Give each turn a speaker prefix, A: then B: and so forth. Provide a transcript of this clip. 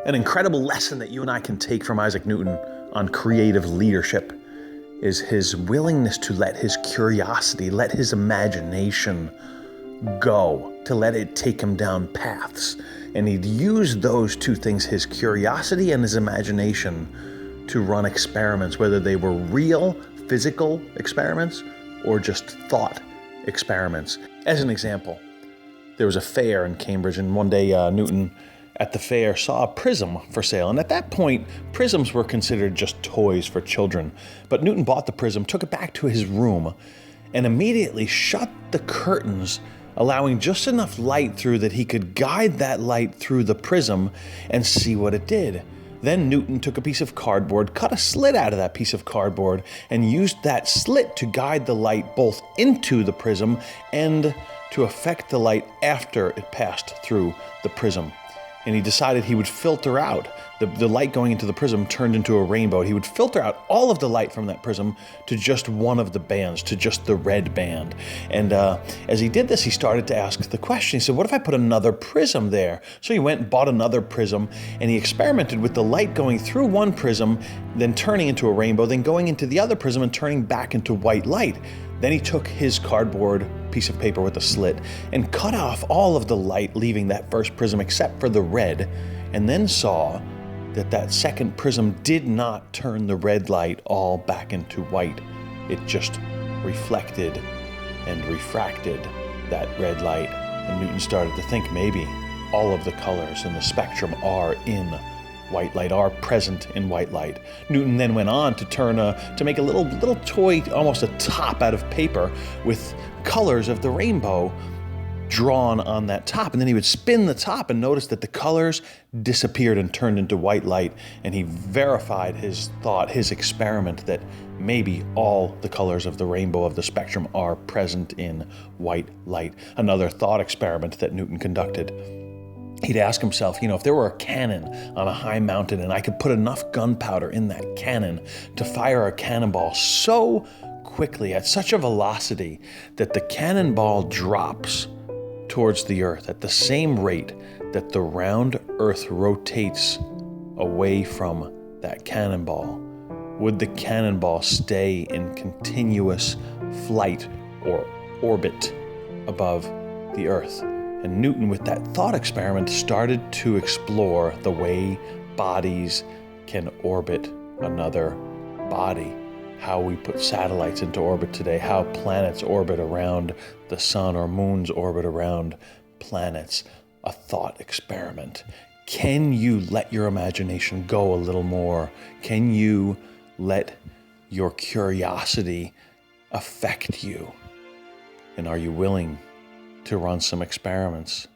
A: An incredible lesson that you and I can take from Isaac Newton on creative leadership is his willingness to let his curiosity, let his imagination go, to let it take him down paths. And he'd use those two things, his curiosity and his imagination, to run experiments, whether they were real physical experiments or just thought experiments. As an example, there was a fair in Cambridge, and one day Newton at the fair saw a prism for sale. And at that point, prisms were considered just toys for children. But Newton bought the prism, took it back to his room, and immediately shut the curtains, allowing just enough light through that he could guide that light through the prism and see what it did. Then Newton took a piece of cardboard, cut a slit out of that piece of cardboard, and used that slit to guide the light both into the prism and to affect the light after it passed through the prism. And he decided he would filter out the light going into the prism turned into a rainbow. He would filter out all of the light from that prism to just one of the bands, to just the red band. And as he did this, he started to ask the question. He said, what if I put another prism there? So he went and bought another prism, and he experimented with the light going through one prism, then turning into a rainbow, then going into the other prism and turning back into white light. Then he took his cardboard piece of paper with a slit and cut off all of the light, leaving that first prism except for the red, and then saw that that second prism did not turn the red light all back into white. It just reflected and refracted that red light. And Newton started to think maybe all of the colors in the spectrum are in white light, are present in white light. Newton then went on to make a little toy, almost a top out of paper with colors of the rainbow drawn on that top. And then he would spin the top and notice that the colors disappeared and turned into white light. And he verified his thought, his experiment, that maybe all the colors of the rainbow of the spectrum are present in white light. Another thought experiment that Newton conducted. He'd ask himself, if there were a cannon on a high mountain and I could put enough gunpowder in that cannon to fire a cannonball so quickly at such a velocity that the cannonball drops towards the earth at the same rate that the round earth rotates away from that cannonball, would the cannonball stay in continuous flight or orbit above the earth? And Newton, with that thought experiment, started to explore the way bodies can orbit another body. How we put satellites into orbit today, how planets orbit around the sun or moons orbit around planets. A thought experiment. Can you let your imagination go a little more? Can you let your curiosity affect you? And are you willing to run some experiments?